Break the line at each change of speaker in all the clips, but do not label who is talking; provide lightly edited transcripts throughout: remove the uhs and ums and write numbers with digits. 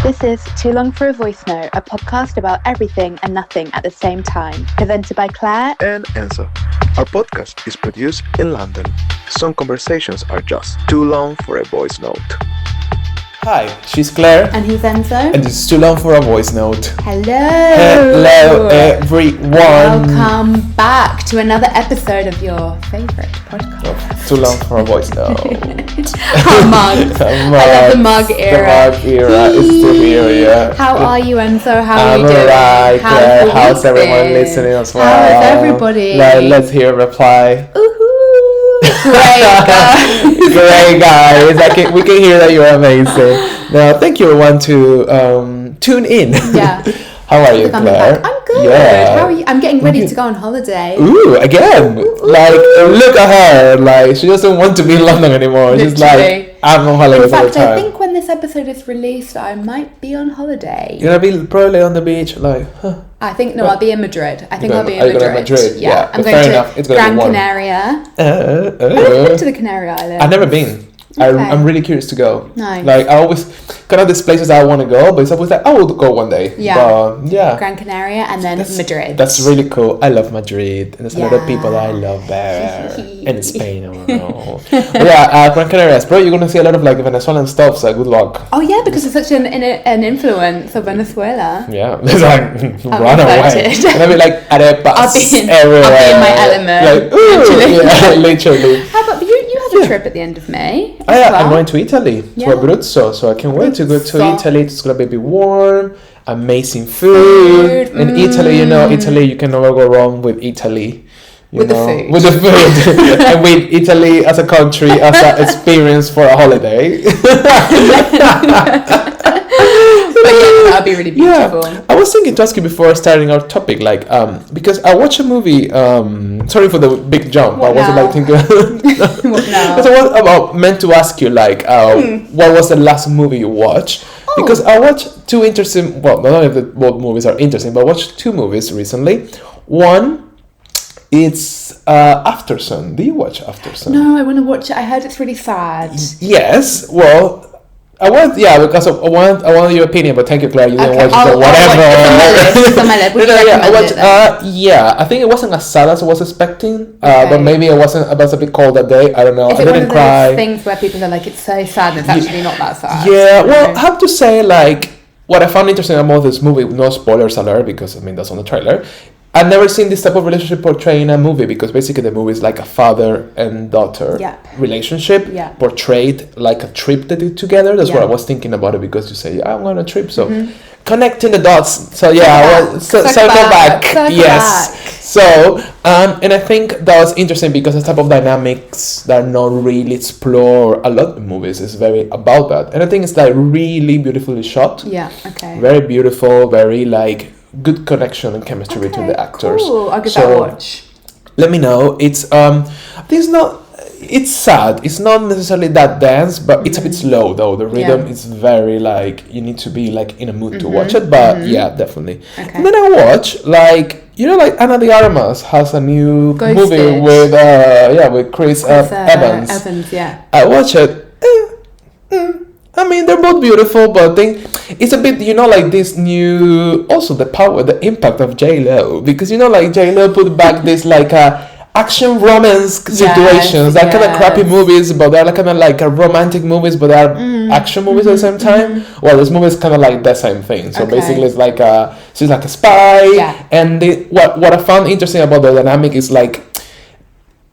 This is Too Long for a Voice Note, a podcast about everything and nothing at the same time, presented by Claire
and Enzo. Our podcast is produced in London. Some conversations are just too long for a voice note.
Hi, she's Claire.
And he's Enzo.
And it's Too Long for a Voice Note.
Hello
everyone.
Welcome back to another episode of your favourite podcast.
Too Long for a Voice Note.
Our mugs. I love the mug era.
The mug era is still here, yeah.
How are you, Enzo? How are you
I'm
doing?
alright, Claire. How's everyone listening as well?
How is everybody?
Let's hear a reply.
Great
guys. We can hear that you're amazing. Now, thank you everyone to tune in.
Yeah.
How are you, Claire?
I'm good.
Yeah.
How are you? I'm getting ready to go on holiday.
Ooh, again. Like, look at her. Like, she doesn't want to be in London anymore.
Literally.
She's like, I'm on holiday all the time.
In fact, I think when this episode is released, I might be on holiday.
You're going to be probably on the beach, like, huh.
I think, no, I'll be in Madrid. I think I'll be in
Are you
Madrid.
going to Madrid?
Yeah. I'm
but
going
fair enough. It's
to
going to
Gran
be warm.
Canaria. I've never been to the Canary Islands.
I've never been.
Okay.
I'm really curious to go.
Nice.
Like, I always, kind of these places I want to go, but it's always like, I will go one day.
Yeah.
But, yeah.
Gran Canaria and then Madrid.
That's really cool. I love Madrid. And there's a lot of people that I love there.
Hehe.
And in Spain, I don't know. But yeah, Gran Canaria. Bro, you're going to see a lot of like Venezuelan stuff, so good luck.
Oh yeah, because it's such an influence of Venezuela.
Yeah. It's like,
I'm
run away.
excited.
And I'll be like, arepas everywhere.
I'll be in my element.
Like, ooh, yeah, literally.
How about you? You have a trip at the end of May.
Oh, yeah,
well.
I'm going to Italy, to Abruzzo, so I can't wait to go to
Abruzzo.
Italy. It's going to be warm, amazing food. In Italy, Italy, you can never go wrong with Italy.
With the food.
With the food. And with Italy as a country, as an experience for a holiday.
But yeah, that'd be really beautiful.
Yeah. I was thinking to ask you before starting our topic, like, because I watched a movie, sorry for the big jump,
What
I wasn't
now?
like thinking.
What now?
Because I was meant to ask you, like, what was the last movie you watched?
Oh.
Because I watched two interesting, well, not only both movies are interesting, but I watched two movies recently. One, it's Aftersun. Do you watch Aftersun?
No, I want to watch it. I heard it's really sad.
Yes, well, because I want your opinion, but thank you, Claire, you didn't watch it, so
I'll
whatever.
It's on my list. Would you recommend it then?
I think it wasn't as sad as I was expecting, but maybe I was a bit cold that day, I don't know,
Is
I
it one
didn't
of
cry.
those things where people are like, it's so sad, and it's actually not that sad?
Yeah, well, I have to say, like, what I found interesting about this movie, no spoilers alert, because, I mean, that's on the trailer, I've never seen this type of relationship portrayed in a movie, because basically the movie is like a father and daughter relationship portrayed like a trip they did together. That's what I was thinking about it, because you say, I'm on a trip, so connecting the dots. So yeah, circle back. Yes. So, and I think that was interesting because the type of dynamics that are not really explored a lot in movies is very about that. And I think it's like really beautifully shot.
Yeah, okay.
Very beautiful, very like good connection and chemistry between the actors.
Cool, I'll give that a watch.
Let me know. It's it's sad. It's not necessarily that dense, but it's a bit slow though. The rhythm is very like, you need to be like in a mood to watch it, but yeah, definitely.
Okay.
And then I watch like, like Ana de Armas has a new movie with Chris Evans. I watch it. I mean, they're both beautiful, but I think it's a bit, like this new, also the impact of J-Lo, because like J-Lo put back this like action romance situations, that kind of crappy movies, but they're kind of like romantic movies, but they're action movies at the same time. Well, this movie is kind of like the same thing. So basically, it's like she's like a spy, and what I found interesting about the dynamic is like,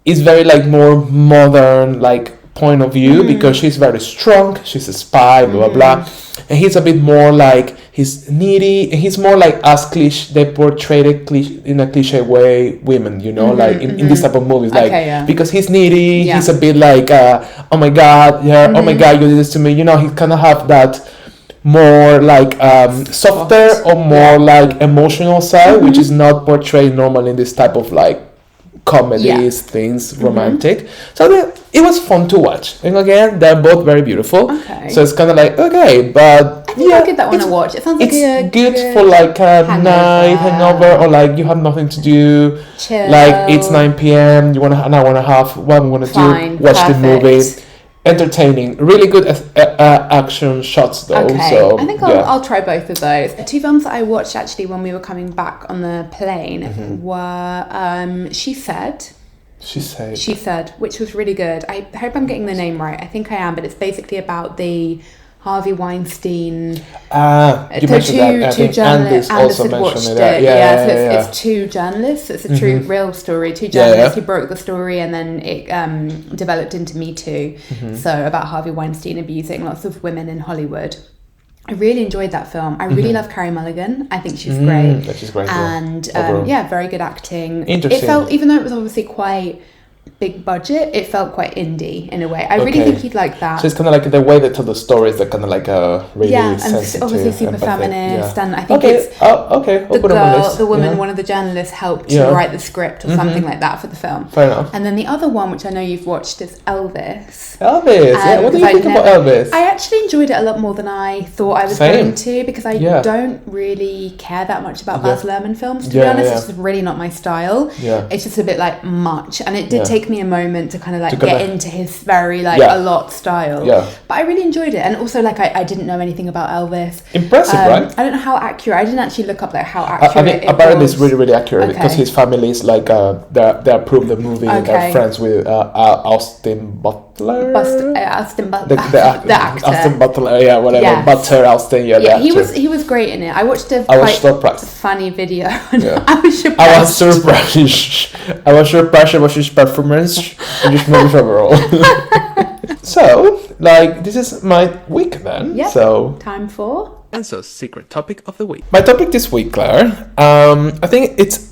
it's very like more modern like point of view, because she's very strong, she's a spy, blah blah blah, and he's a bit more like, he's needy, and he's more like as they portray it in a cliche way women, like in this type of movies, like because he's needy, he's a bit like oh my god, oh my god, you did this to me, he kind of have that more like softer or more like emotional side, which is not portrayed normally in this type of like comedies, things, romantic. So it was fun to watch. And again, they're both very beautiful. Okay. So it's kind of like, okay, but
I think I'll give that one a watch. It sounds like
it's good for like a night hangover, or like you have nothing to do.
Chill.
Like it's 9 p.m. You want an hour and a half. What I'm gonna do? Watch the movie. entertaining, really good action shots though.
Okay,
so
I think I'll try both of those. Two films that I watched actually when we were coming back on the plane were She Said, which was really good. I hope I'm getting the name right. I think I am, but it's basically about the Harvey Weinstein.
You mentioned that. Two
journalists.
also
mentioned
it.
It's two journalists. It's a true, real story. Two journalists who broke the story, and then it developed into Me Too. So about Harvey Weinstein abusing lots of women in Hollywood. I really enjoyed that film. I really love Carey Mulligan. I think she's great.
She's great.
And very good acting.
Interesting.
It felt, even though it was obviously quite big budget, it felt quite indie in a way. I really think you'd like that.
So it's kind of like the way they tell the stories, they're kind of like really sensitive,
and obviously super feminist, and I think the woman, one of the journalists, helped to write the script or something like that for the film.
Fair enough.
And then the other one, which I know you've watched, is Elvis.
What do you think about Elvis?
I actually enjoyed it a lot more than I thought I was going to, because I don't really care that much about Baz Luhrmann films, to be honest. It's just really not my style. It's just a bit like much, and it did take me a moment to kind of like get into his very like a lot style. But I really enjoyed it, and also like I didn't know anything about Elvis.
Impressive, right?
I don't know how accurate. I didn't actually look up like how accurate it
apparently
was.
it's really, really accurate because his family is like they approved the movie. They're friends with Austin Butler.
The actor.
Austin Butler, whatever.
Yes.
Butler, Austin, the actor.
He was great in it. I watched a funny video. And I was surprised.
I was surprised about his performance and his movies overall. So, like, this is my week then.
Yep.
So
time for
Enzo's secret topic of the week.
My topic this week, Claire, I think it's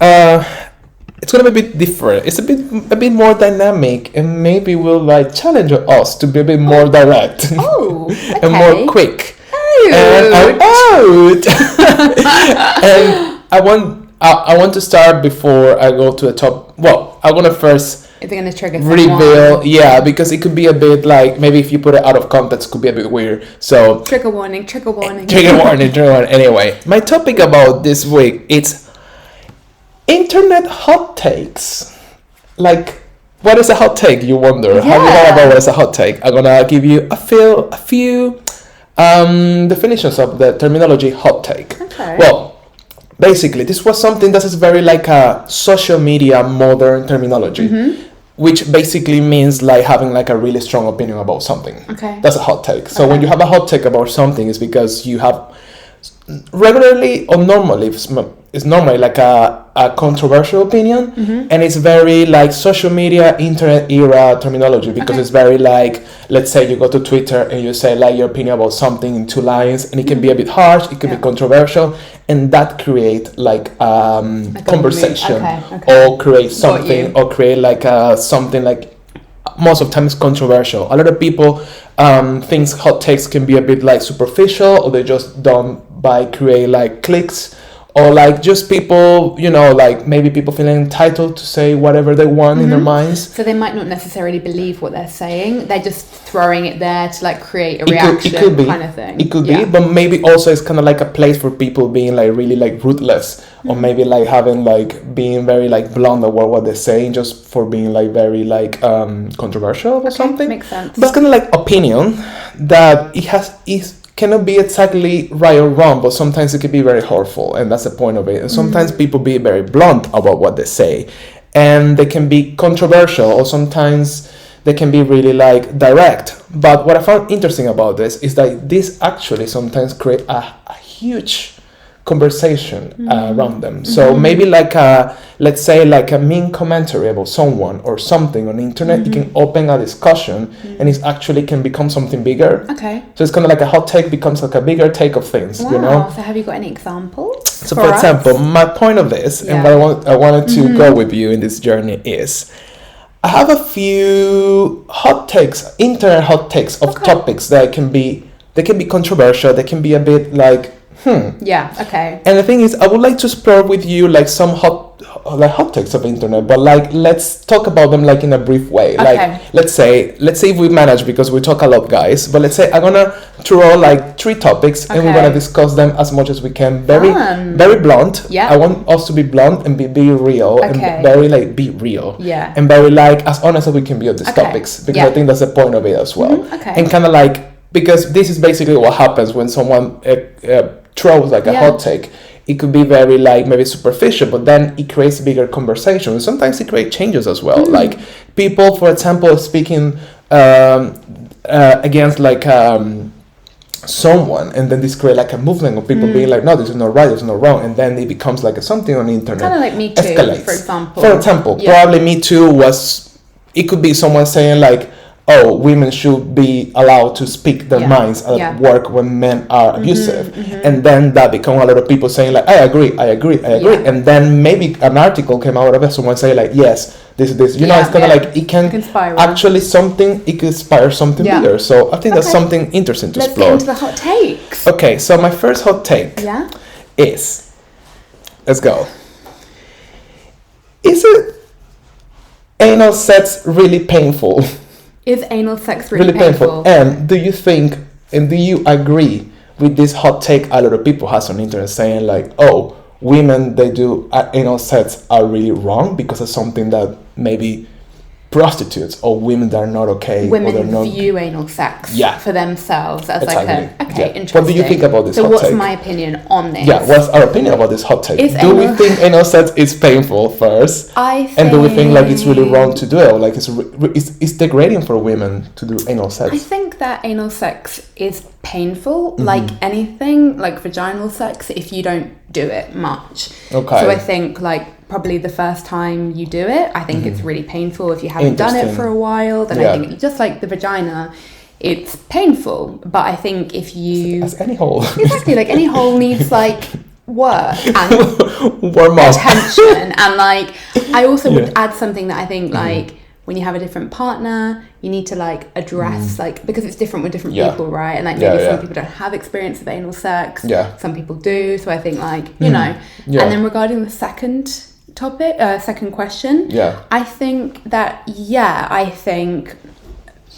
gonna be a bit different. It's a bit more dynamic, and maybe will like challenge us to be a bit more direct. And more quick. And I want to start before I go to the top. Well, I want to first
Is it going to trigger
reveal? Yeah, because it could be a bit like, maybe if you put it out of context, it could be a bit weird. So
trigger warning.
Trigger warning. Anyway, my topic about this week is internet hot takes. Like, what is a hot take? You wonder. Have you heard about what is a hot take? I'm gonna give you a few definitions of the terminology hot take.
Okay.
Well, basically, this was something that is very like a social media modern terminology, which basically means like having like a really strong opinion about something.
Okay.
That's a hot take. So when you have a hot take about something, it's because you have regularly or normally, it's normally like a controversial opinion, and it's very like social media internet era terminology, because it's very like, let's say you go to Twitter and you say like your opinion about something in 2 lines, and it can be a bit harsh, it can be controversial, and that create like conversation or create something, or create like something like, most of the time it's controversial. A lot of people think hot takes can be a bit like superficial, or they just done by create like clicks, or like just people, you know, like maybe people feeling entitled to say whatever they want in their minds.
So they might not necessarily believe what they're saying. They're just throwing it there to like create a reaction,
it could be.
Kind of thing.
It could be, but maybe also it's kind of like a place for people being like really like ruthless, or maybe like having like being very like blunt about what they're saying, just for being like very like controversial or something.
Makes sense.
But it's kind of like opinion that it cannot be exactly right or wrong, but sometimes it can be very hurtful, and that's the point of it. And sometimes people be very blunt about what they say, and they can be controversial, or sometimes they can be really like direct. But what I found interesting about this is that this actually sometimes create a huge conversation around them. So maybe like let's say like a mean commentary about someone or something on the internet, it can open a discussion, and it actually can become something bigger.
Okay.
So it's kind of like a hot take becomes like a bigger take of things.
Wow.
You know.
So have you got any examples?
So for example, my point of this, and what I wanted to go with you in this journey is, I have a few hot takes, internet hot takes of topics that can be controversial. They can be a bit like,
Yeah, okay.
And the thing is, I would like to explore with you like some hot HotTakes of internet, but like let's talk about them like in a brief way. Like let's say if we manage, because we talk a lot, guys, but let's say I'm gonna throw like 3 topics and we're gonna discuss them as much as we can. Very blunt. Yeah. I want us to be blunt and be real and very like be real. Yeah. And very like as honest as we can be on these topics, because I think that's the point of it as well. And kind of like, because this is basically what happens when someone throws like a hot take. It could be very like maybe superficial, but then it creates bigger conversation. And sometimes it creates changes as well. Like people, for example, speaking against like someone, and then this create like a movement of people being like, no, this is not right, this is not wrong, and then it becomes like something on the internet.
Kind of like Me Too, escalates.
For example, probably Me Too was, it could be someone saying like, oh, women should be allowed to speak their minds at work when men are abusive. And then that become a lot of people saying like, I agree. And then maybe an article came out of it, someone say like, yes, this. You know, it's kind of like, it can actually it could inspire something bigger. So I think that's something interesting to explore.
Let's get into the hot takes.
Okay, so my first hot take is, let's go. Is it anal sex really painful?
Is anal sex really painful?
And do you think, and do you agree with this hot take a lot of people has on the internet saying like, oh, women, they do anal sex are really wrong because of something that maybe prostitutes or women that are not okay.
Women view anal sex for themselves as interesting.
What do you think about this hot take?
So what's my opinion on this?
Yeah, what's our opinion about this hot take? Do we think anal sex is painful first? And do we think like it's really wrong to do it? Or like it's degrading for women to do anal sex?
I think that anal sex is painful, like anything, like vaginal sex, if you don't do it much. Okay. So I think like probably the first time you do it, I think it's really painful. If you haven't done it for a while, then I think just like the vagina, it's painful. But I think if you...
As any hole.
Exactly, like any hole needs like work and
warm up,
attention. And like, I also would add something that I think like, when you have a different partner, you need to like address like, because it's different with different people, right? And like maybe some people don't have experience with anal sex, some people do. So I think like, you know, and then regarding the second topic, second question, I think that, I think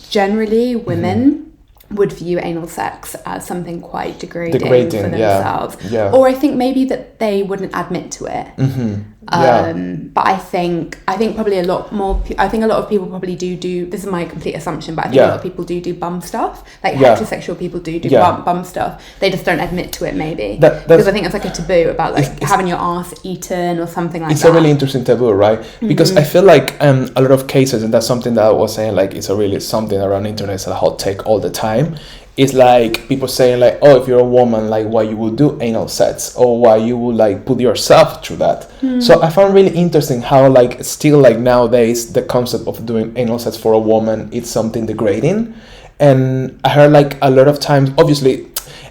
generally women would view anal sex as something quite degrading for themselves. Or I think maybe that they wouldn't admit to it. But I think probably a lot of people probably do, this is my complete assumption, but I think a lot of people do bum stuff. Like heterosexual people do bum stuff. They just don't admit to it maybe. Because I think it's like a taboo about like having your ass eaten or something like that.
It's a really interesting taboo, right? Because I feel like a lot of cases, and that's something that I was saying, like it's a really something around the internet, it's a hot take all the time. It's like people saying like, oh, if you're a woman, like why you would do anal sex, or why you would like put yourself through that. So I found really interesting how like still like nowadays the concept of doing anal sex for a woman is something degrading. And I heard like a lot of times, obviously,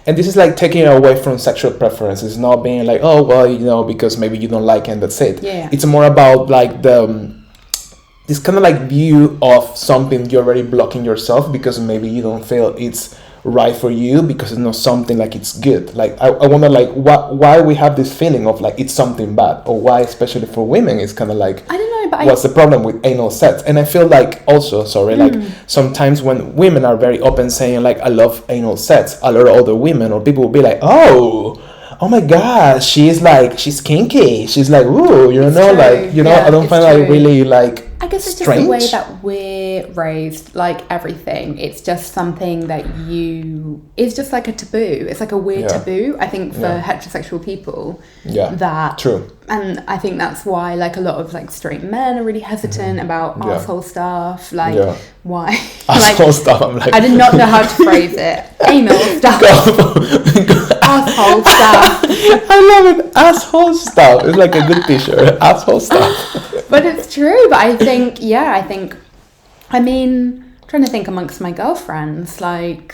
and this is like taking it away from sexual preferences, not being like, oh well, you know, because maybe you don't like it and that's it. It's more about like this kind of like view of something you're already blocking yourself because maybe you don't feel it's right for you, because it's not something like it's good. Like I wonder like why we have this feeling of like it's something bad, or why especially for women it's kind of like,
I don't know, but
what's the problem with anal sex? And I feel like also like sometimes when women are very open saying like I love anal sex, a lot of other women or people will be like, oh my god, she's kinky, she's like, ooh, you know, like, you know, I don't find like really like,
I guess it's
strange.
Just the way that we're raised, like everything. It's just something that it's just like a taboo. It's like a weird taboo, I think, for heterosexual people. That
true.
And I think that's why like a lot of like straight men are really hesitant about asshole stuff. Like why?
Asshole stuff. I'm like,
I did not know how to phrase it. Anal stuff. Asshole stuff.
I love it. Asshole stuff. It's like a good t-shirt. Asshole stuff.
But it's true. But I think, I mean, trying to think amongst my girlfriends, like,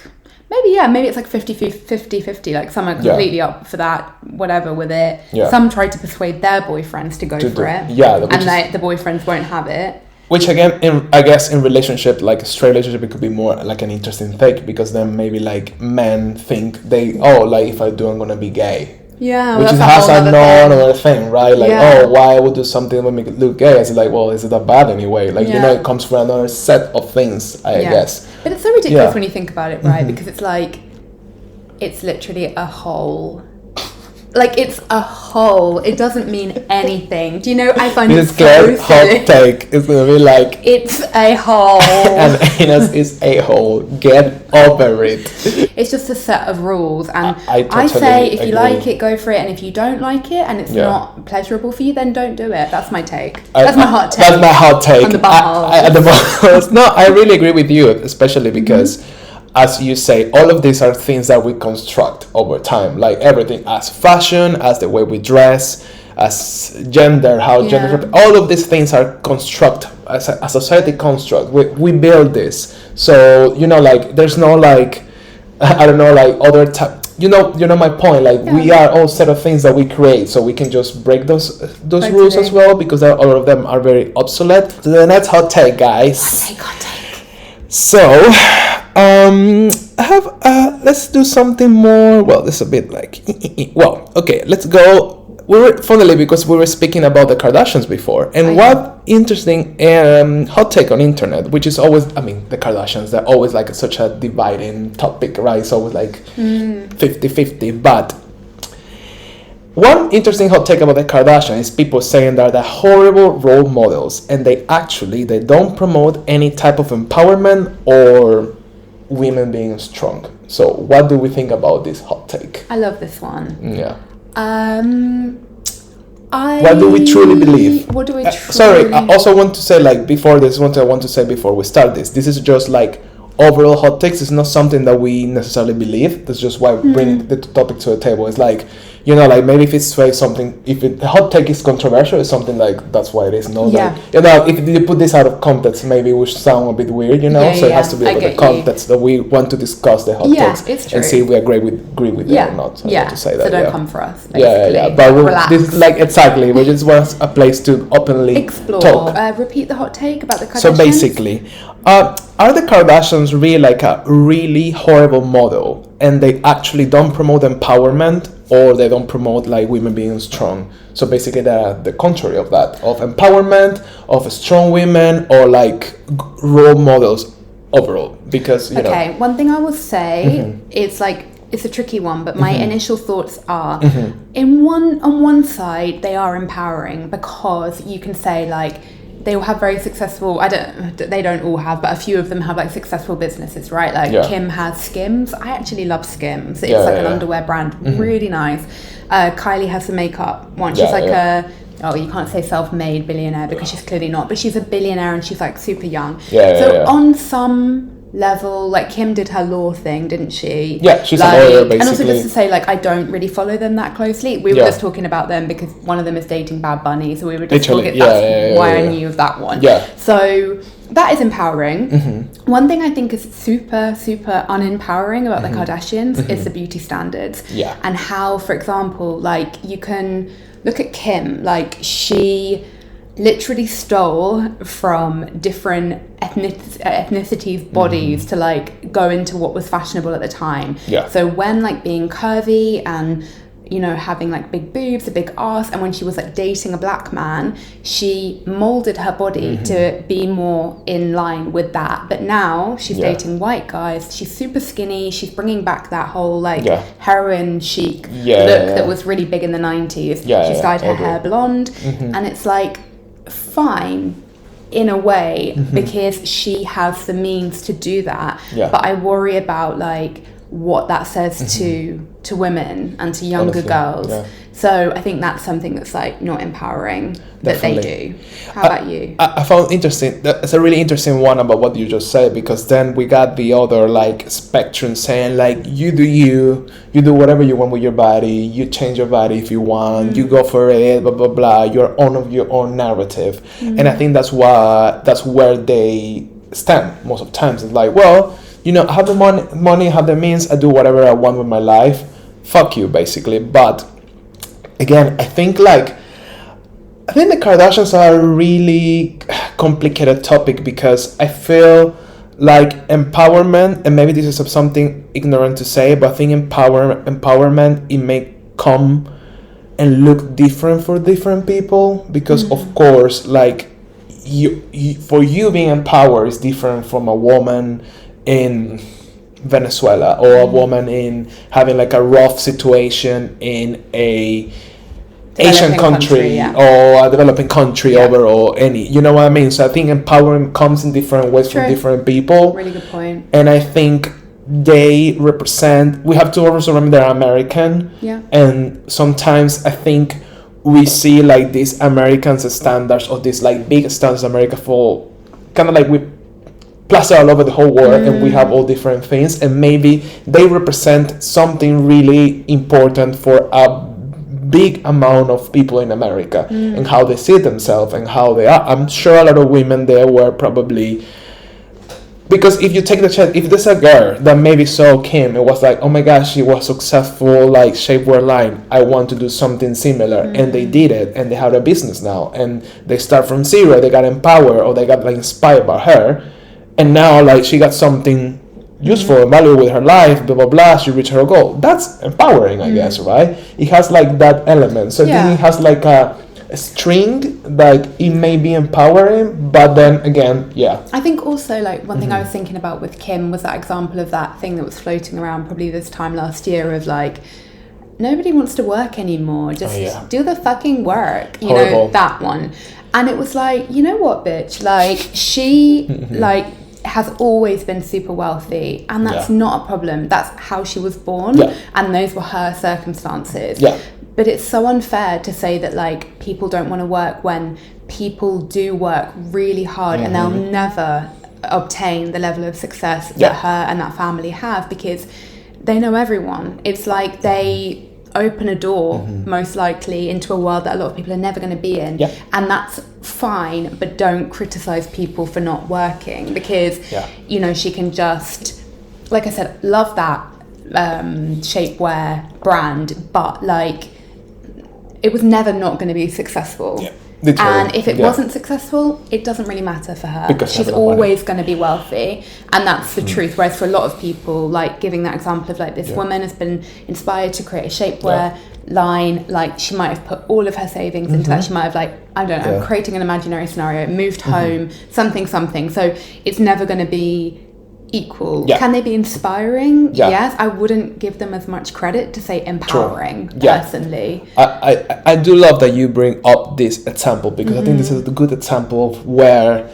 maybe it's like 50-50. Like, some are completely up for that, whatever with it. Some try to persuade their boyfriends to go for it. And the boyfriends won't have it.
Which again, I guess in relationship, like a straight relationship, it could be more like an interesting thing, because then maybe like men think like if I do, I'm gonna be gay.
Yeah,
which has another thing, right? Like, oh, why I would do something that would make it look gay? It's like, well, is it that bad anyway? Like, you know, it comes from another set of things, I guess.
But it's so ridiculous when you think about it, right? Because it's like, it's literally a hole. Like, it's a hole. It doesn't mean anything. Do you know, I find it so
hot take is going to be like...
It's a hole.
And anus is a hole. Get over it.
It's just a set of rules. And I say, if you like it, go for it. And if you don't like it and it's not pleasurable for you, then don't do it. That's my take. That's my hot take.
That's my hot take.
On the butthole.
No, I really agree with you, especially because... As you say, all of these are things that we construct over time, like everything, as fashion, as the way we dress, as gender, gender, all of these things are construct as a society construct. We build this, so you know, like there's no like, I don't know, like other type. You know my point. Like we are all set of things that we create, so we can just break those rules as well, because all of them are very obsolete. So the next hot take, guys.
Hot take.
So. Let's do something more. Well, this is a bit like. Well, okay, let's go. Funnily, because we were speaking about the Kardashians before, and what interesting hot take on internet, which is always, I mean, the Kardashians, they're always like such a dividing topic, right? It's always like 50-50, but one interesting hot take about the Kardashians is people saying that they're horrible role models, and they don't promote any type of empowerment or women being strong. So what do we think about this hot take?
I love this one.
Yeah. What do we truly believe?
What do we truly...
Sorry, I also want to say, like, before this, what I want to say before we start this is just like overall hot takes. It's not something that we necessarily believe. That's just why we bring the topic to the table. It's like, you know, like maybe if it's something, if the hot take is controversial, it's something like that's why it is. No, like, you know, if you put this out of context, maybe it would sound a bit weird, you know. So it has to be about the context that we want to discuss the hot takes and see if we agree with it or not. So I want to say that.
So don't come for us.
Basically. But this is like exactly. We just want a place to openly
explore.
Talk.
Repeat the hot take about the Kardashians.
So basically, are the Kardashians really like a really horrible model, and they actually don't promote empowerment, or they don't promote like women being strong? So basically they're the contrary of that, of empowerment, of strong women, or like role models overall, because you know.
One thing I will say is like, it's a tricky one, but my initial thoughts are on one side they are empowering, because you can say like they will have very successful, they don't all have, but a few of them have like successful businesses, right? Like Kim has Skims. I actually love Skims. It's like an underwear brand, really nice. Kylie has the makeup one. She's you can't say self-made billionaire because she's clearly not, but she's a billionaire and she's like super young. On some level, like Kim did her law thing, didn't she?
Yeah, she's
like,
a lawyer basically.
And also just to say, like, I don't really follow them that closely. We were just talking about them because one of them is dating Bad Bunny, so we were just talking. That's why I knew of that one. So that is empowering. One thing I think is super, super unempowering about the Kardashians is the beauty standards. And how, for example, like you can look at Kim, like she literally stole from different ethnicities' bodies to like go into what was fashionable at the time. So when like being curvy and, you know, having like big boobs, a big ass, and when she was like dating a black man, she molded her body to be more in line with that. But now she's dating white guys, she's super skinny, she's bringing back that whole like heroin chic look that was really big in the 90s. She's dyed her hair blonde, and it's like fine in a way because she has the means to do that. But I worry about like what that says to women and to younger girls. So I think that's something that's like not empowering that they do. How about you?
I found interesting, that's a really interesting one about what you just said, because then we got the other like spectrum saying like you do whatever you want with your body, you change your body if you want, you go for it, blah blah blah, you're on of your own narrative. And I think that's where they stand most of the times. It's like, well, you know, I have the money, have the means, I do whatever I want with my life, fuck you basically. But again, I think the Kardashians are a really complicated topic, because I feel like empowerment, and maybe this is something ignorant to say, but I think empowerment, it may come and look different for different people, because of course, like you for you being empowered is different from a woman in Venezuela, or a woman in having like a rough situation in a Asian country or a developing country overall, any, you know what I mean? So I think empowerment comes in different ways from different people.
Really good point.
And I think they represent, we have to also remember they're American.
Yeah.
And sometimes I think we see like these Americans standards, or these like big standards in America for kind of like we plaster all over the whole world, and we have all different things, and maybe they represent something really important for a big amount of people in America, and how they see themselves and how they are. I'm sure a lot of women there were probably, because if you take the chance, if there's a girl that maybe saw Kim, it was like, oh my gosh, she was successful, like shapewear line, I want to do something similar, and they did it, and they have a business now, and they start from zero, they got empowered, or they got like inspired by her, and now like she got something useful and valuable with her life, blah blah blah, she reached her goal. That's empowering, I guess, right? It has like that element. So I think it has like a string, like it may be empowering, but then again,
I think also like one thing I was thinking about with Kim was that example of that thing that was floating around probably this time last year of like, nobody wants to work anymore, just do the fucking work, you know, that one. And it was like, you know what, bitch, like she like has always been super wealthy, and that's not a problem. That's how she was born, and those were her circumstances. But it's so unfair to say that like people don't want to work when people do work really hard, and they'll never obtain the level of success that her and that family have, because they know everyone. It's like they open a door most likely into a world that a lot of people are never going to be in, and that's fine, but don't criticize people for not working, because you know, she can just, like I said, love that shapewear brand, but like it was never not going to be successful. And if it wasn't successful, it doesn't really matter for her, because she's always going to be wealthy, and that's the truth. Whereas for a lot of people, like giving that example of like this woman has been inspired to create a shapewear line, like she might have put all of her savings into that. She might have like, I don't know, creating an imaginary scenario, moved home, something. So it's never going to be equal. Can they be inspiring? Yes. I wouldn't give them as much credit to say empowering personally.
I do love that you bring up this example, because I think this is a good example of where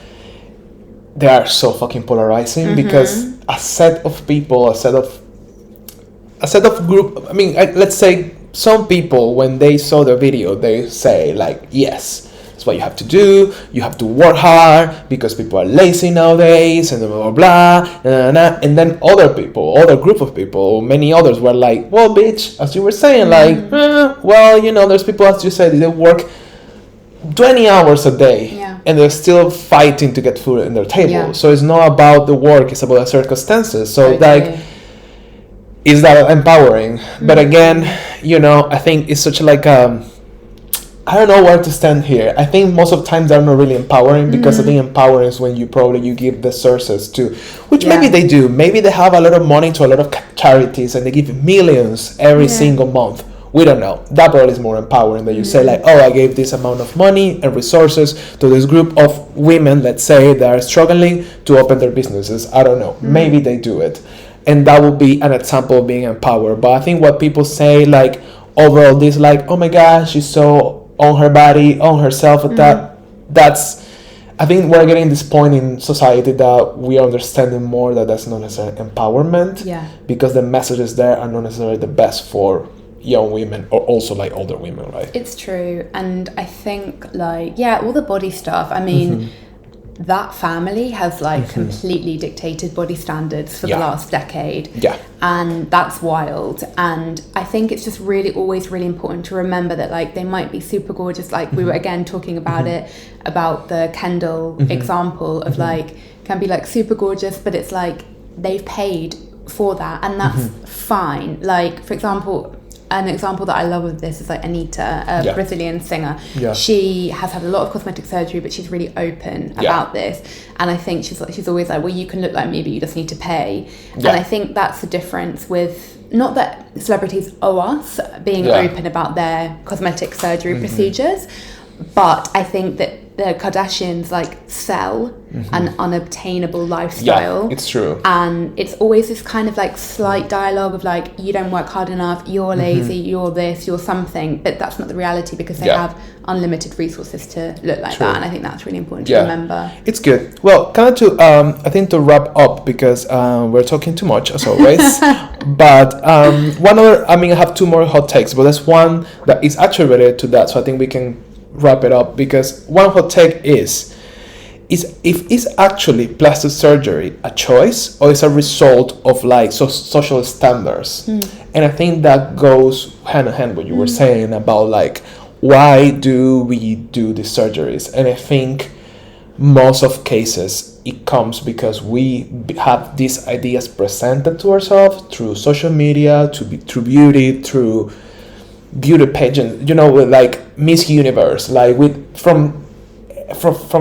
they are so fucking polarizing, because a set of people, a set of group, I mean, let's say some people, when they saw the video, they say like, yes, that's what you have to do. You have to work hard because people are lazy nowadays, and blah, blah, blah, and then other group of people, many others were like, well, bitch, as you were saying, like, well, you know, there's people, as you said, they work 20 hours a day, and they're still fighting to get food in their table. So it's not about the work, it's about the circumstances. So like, is that empowering? But again, you know, I think it's such like I don't know where to stand here. I think most of the times they're not really empowering, because I think empowering is when you give the sources to, which maybe they do. Maybe they have a lot of money to a lot of charities, and they give millions every single month. We don't know. That probably is more empowering, that you say like, oh, I gave this amount of money and resources to this group of women, let's say, that are struggling to open their businesses. I don't know. Maybe they do it. And that would be an example of being empowered. But I think what people say, like, overall, this like, oh my gosh, she's so on her body, on herself, that's, I think we're getting this point in society that we are understanding more that that's not necessarily empowerment, because the messages there are not necessarily the best for young women, or also like older women, right?
It's true. And I think like, all the body stuff, I mean, that family has like completely dictated body standards for the last decade. And that's wild. And I think it's just really always really important to remember that like they might be super gorgeous, like we were again talking about it, about the Kendall example of like, can be like super gorgeous, but it's like they've paid for that, and that's fine. Like, for example, an example that I love of this is like Anita, a Brazilian singer. She has had a lot of cosmetic surgery, but she's really open about this. And I think she's always like, well, you can look like me, but you just need to pay. And I think that's the difference with not that celebrities owe us being open about their cosmetic surgery procedures, but I think that the Kardashians like sell an unobtainable lifestyle.
Yeah, it's true.
And it's always this kind of like slight dialogue of like, you don't work hard enough, you're lazy, you're this, you're something. But that's not the reality, because they have unlimited resources to look like that. And I think that's really important to remember.
It's good. Well, kind of to, I think to wrap up, because we're talking too much as always. But one other, I have 2 more hot takes, but there's one that is actually related to that. So I think we can wrap it up, because one hot take is if is actually plastic surgery a choice or is a result of like social standards. And I think that goes hand in hand with what you were saying about like, why do we do these surgeries? And I think most of cases it comes because we have these ideas presented to ourselves through social media, through beauty, through beauty pageant, like Miss Universe, like from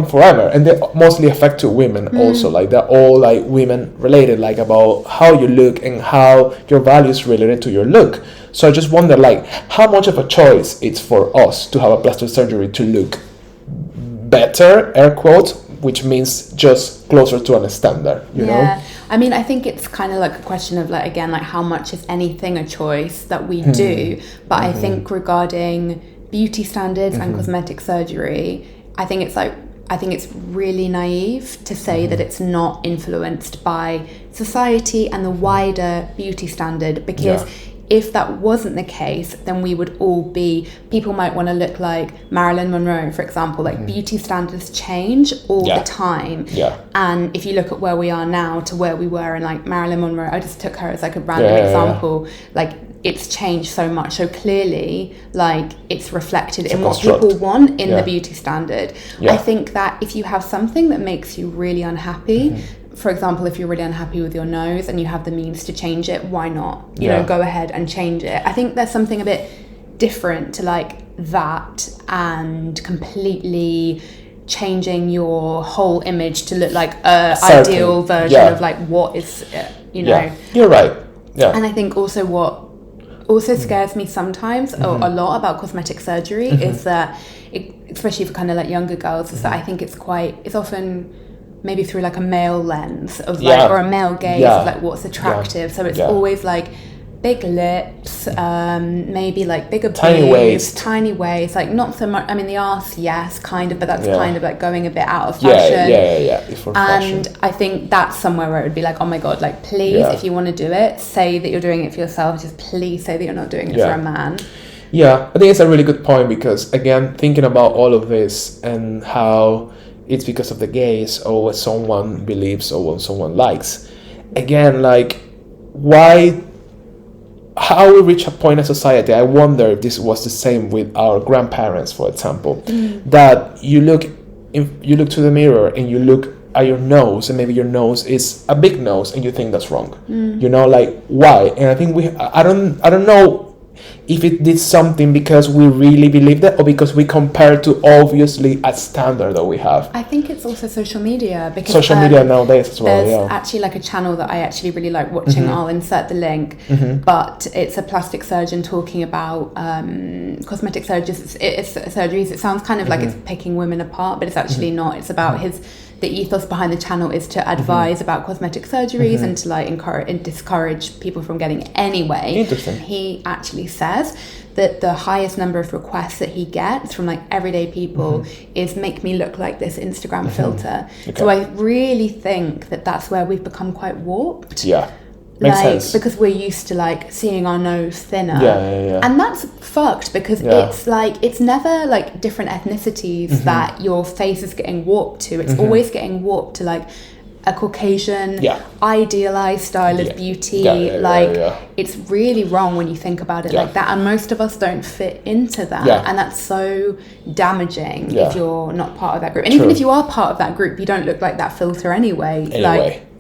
forever, and they mostly affect to women also, like they're all like women related, like about how you look and how your values related to your look. So I just wonder like how much of a choice it's for us to have a plastic surgery to look better, air quotes, which means just closer to a standard, you know?
I think it's kind of like a question of like, again, like how much is anything a choice that we do. But I think regarding beauty standards and cosmetic surgery, I think it's really naive to say that it's not influenced by society and the wider beauty standard, because if that wasn't the case, then we would all be, people might want to look like Marilyn Monroe, for example. Like beauty standards change all the time. And if you look at where we are now to where we were in like Marilyn Monroe, I just took her as like a random example. Like it's changed so much. So clearly, like it's reflected in what people want in the beauty standard. I think that if you have something that makes you really unhappy, for example, if you're really unhappy with your nose and you have the means to change it, why not? You know, go ahead and change it. I think there's something a bit different to like that and completely changing your whole image to look like a ideal version of like what is,
You're right.
And I think also what also scares me sometimes a lot about cosmetic surgery is that, especially for kind of like younger girls, is that I think it's often maybe through like a male lens of like, or a male gaze of like what's attractive. So it's always like big lips, maybe like bigger boobs, tiny waist, like not so much. I mean, the arse, yes, kind of, but that's kind of like going a bit out of fashion. And I think that's somewhere where it would be like, oh my god, like please, if you want to do it, say that you're doing it for yourself. Just please say that you're not doing it for a man.
Yeah, I think it's a really good point, because again, thinking about all of this and how it's because of the gaze or what someone believes or what someone likes. Again, like how we reach a point in society, I wonder if this was the same with our grandparents, for example, that you look to the mirror and you look at your nose, and maybe your nose is a big nose and you think that's wrong. Like why? And I think I don't know if it did something because we really believe that, or because we compare to obviously a standard that we have.
I think it's also social media, because
social media nowadays as well.
There's actually like a channel that I actually really like watching. I'll insert the link, but it's a plastic surgeon talking about cosmetic surgeries. It sounds kind of like it's picking women apart, but it's actually not. It's about the ethos behind the channel is to advise about cosmetic surgeries and to like encourage and discourage people from getting it anyway.
Interesting.
He actually says that the highest number of requests that he gets from like everyday people is make me look like this Instagram filter. So I really think that that's where we've become quite warped.
Makes sense.
Because we're used to like seeing our nose thinner. And that's fucked, because it's like, it's never like different ethnicities that your face is getting warped to. It's always getting warped to like a Caucasian idealized style of beauty. It's really wrong when you think about it like that, and most of us don't fit into that, and that's so damaging if you're not part of that group. And even if you are part of that group, you don't look like that filter anyway.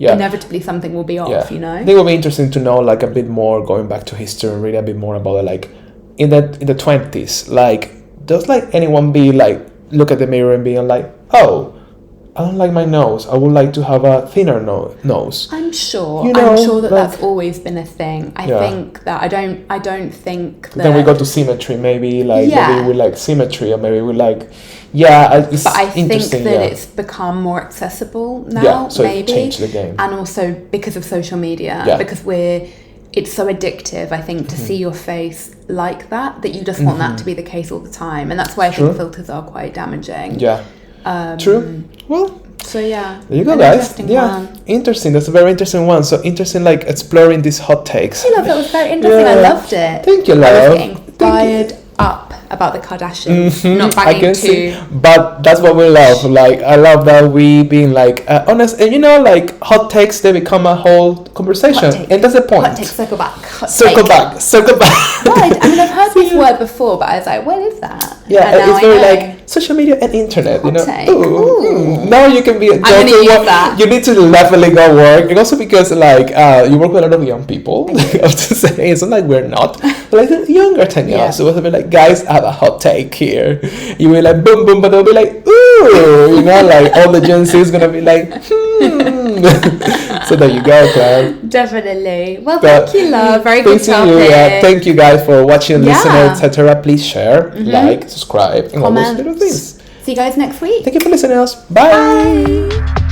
Inevitably something will be off, you know.
I think it will be interesting to know like a bit more, going back to history and read a bit more about it, like in the 20s, like does like anyone be like look at the mirror and being like, oh, I don't like my nose. I would like to have a thinner nose.
I'm sure. You know, I'm sure that that's always been a thing. I think that I don't think that.
Then we go to symmetry, maybe maybe we like symmetry, or maybe we like. Yeah, it's
but I think
interesting,
that it's become more accessible now.
Yeah, so
maybe
it changed the game,
and also because of social media, because it's so addictive, I think, to see your face like that you just want that to be the case all the time, and that's why I think filters are quite damaging.
Yeah, true. Well,
so yeah,
there you go, guys. Interesting. That's a very interesting one. So interesting, like exploring these hot takes.
I love that. Was very interesting. I loved it.
Thank you, love.
I was getting fired up about the Kardashians, not banging too.
But that's what we love. Like, I love that we being like honest, and like hot takes, they become a whole conversation, and that's the point.
Hot take, circle back.
Circle back.
Right. I mean, I've heard this word before, but I was like, what is that?
Yeah, and it's very like social media and internet.
Hot take.
Now you can be a joker. You need to leveling our work, and also because like you work with a lot of young people. I have to say, it's not like we're not, but like they're younger than us. So we'll be like, guys, I have a hot take here. You will like boom boom, but they'll be like, ooh, like all the Gen Z is gonna be like, So there you go, Claire.
Definitely. Well, thank you, love. Very good topic.
Thank you guys for watching, listening, etc. Please share, like, subscribe, and all those little things.
See you guys next week.
Thank you for listening to us. Bye.